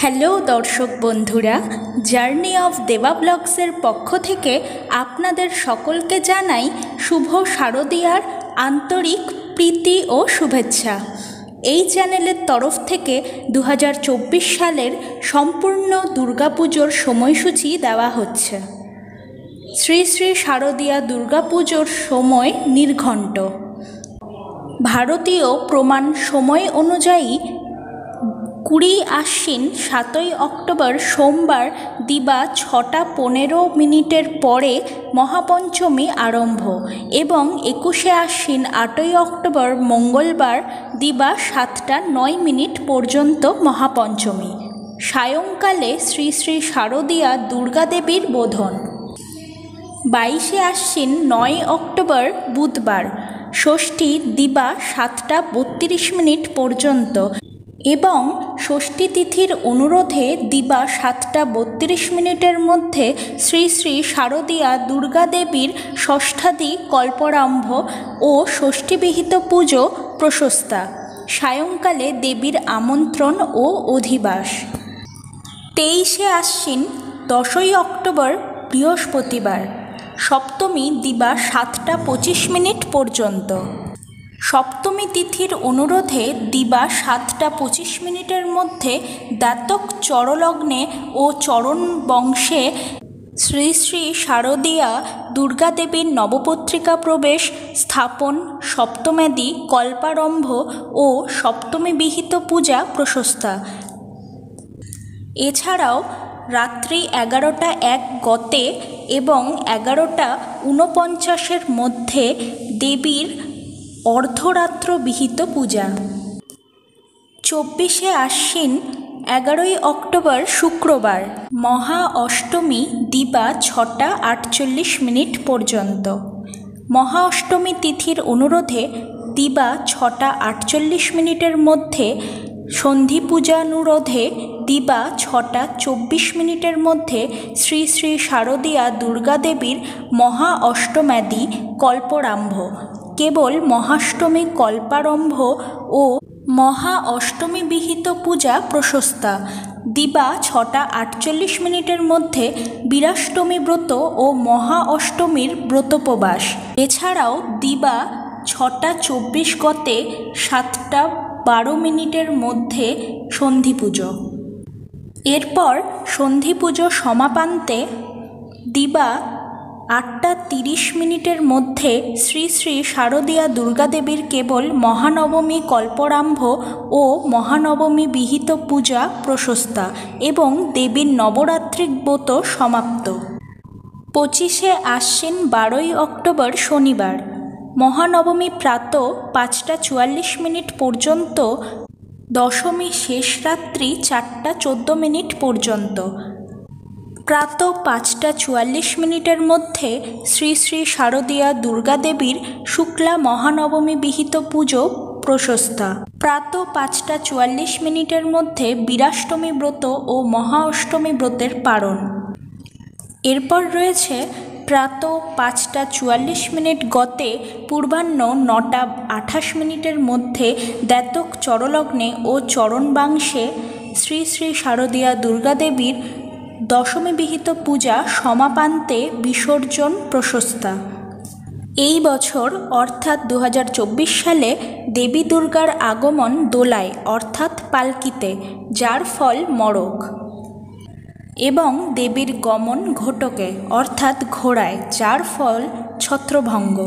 Hello দর্শক বন্ধুরা, journey of দেবা ব্লগসের পক্ষ থেকে আপনাদের সকলকে জানাই শুভ শারদীয়ার আন্তরিক প্রীতি ও শুভেচ্ছা। এই চ্যানেলের তরফ থেকে 2024 সালের সম্পূর্ণ দুর্গাপুজোর সময়সূচি দেওয়া হচ্ছে। শ্রী শ্রী শারদীয়া দুর্গাপুজোর সময় নির্ঘণ্ট। ভারতীয় প্রমাণ সময় অনুযায়ী 20 আশ্বিন 7 অক্টোবর সোমবার দিবা 6:15 পরে মহাপঞ্চমী আরম্ভ এবং 21 আশ্বিন 8 অক্টোবর মঙ্গলবার দিবা 7:09 পর্যন্ত মহাপঞ্চমী। সায়ংকালে শ্রী শ্রী শারদীয়া দুর্গাদেবীর বোধন। 22 আশ্বিন 9 অক্টোবর বুধবার ষষ্ঠী দিবা 7:32 পর্যন্ত এবং ষষ্ঠী তিথির অনুরোধে দিবা 7:32 মধ্যে শ্রী শ্রী শারদীয়া দুর্গাদেবীর ষষ্ঠাদি কল্পরাম্ভ ও ষষ্ঠীবিহিত পুজো প্রশস্তা। সায়ংকালে দেবীর আমন্ত্রণ ও অধিবাস। 23 আশ্বিন 10 অক্টোবর বৃহস্পতিবার সপ্তমী দিবা 7:25 পর্যন্ত। সপ্তমী তিথির অনুরোধে দিবা 7:25 মধ্যে দাতক চরলগ্নে ও চরণ বংশে শ্রী শ্রী শারদীয়া দুর্গাদেবীর নবপত্রিকা প্রবেশ স্থাপন, সপ্তম্যাদি কল্পারম্ভ ও সপ্তমী বিহিত পূজা প্রশস্তা। এছাড়াও রাত্রি 11:01 গতে এবং 11:49 মধ্যে দেবীর অর্ধরাত্র বিহিত পূজা। 24 আশ্বিন 11 অক্টোবর শুক্রবার মহা অষ্টমী দিবা 6:48 পর্যন্ত। মহা অষ্টমী তিথির অনুরোধে দিবা 6:48 মধ্যে, সন্ধি পূজানুরোধে দিবা 6:24 মধ্যে শ্রী শ্রী শারদীয়া দুর্গাদেবীর মহা অষ্টম্যাদি কল্পরাম্ভ, কেবল মহাষ্টমী কল্পারম্ভ ও মহা অষ্টমী বিহিত পূজা প্রশস্তা। দিবা 6:48 মধ্যে বীরাষ্টমী ব্রত ও মহা অষ্টমীর ব্রতোপবাস। এছাড়াও দিবা 6:24 গতে 7:12 মধ্যে সন্ধি পুজো। এরপর সন্ধি পুজো সমাপান্তে দিবা 8:30 মধ্যে শ্রী শ্রী শারদীয়া দুর্গাদেবীর কেবল মহানবমী কল্পরাম্ভ ও মহানবমী বিহিত পূজা প্রশস্তা এবং দেবীর নবরাত্রিক ব্রত সমাপ্ত। 25 আশ্বিন 12 অক্টোবর শনিবার মহানবমী প্রাতঃ 5:44 পর্যন্ত, দশমী শেষ রাত্রি 4:14 পর্যন্ত। প্রাতঃ 5:44 মধ্যে শ্রী শ্রী শারদীয়া দুর্গাদেবীর শুক্লা মহানবমী বিহিত পুজো প্রশস্তা। প্রাতঃ 5:44 মধ্যে বীরাষ্টমী ব্রত ও মহা অষ্টমী ব্রতের পারণ। এরপর রয়েছে প্রাতঃ 5:44 গতে পূর্বাহ্ন 9:28 মধ্যে দাতক চরলগ্নে ও চরণবাংশে শ্রী শ্রী শারদীয়া দুর্গাদেবীর দশমী বিহিত পূজা সমাপান্তে বিসর্জন প্রশস্তা। এই বছর অর্থাৎ 2024 সালে দেবী দুর্গার আগমন দোলায় অর্থাৎ পালকিতে, যার ফল মড়ক, এবং দেবীর গমন ঘোটকে অর্থাৎ ঘোড়ায়, যার ফল ছত্রভঙ্গ।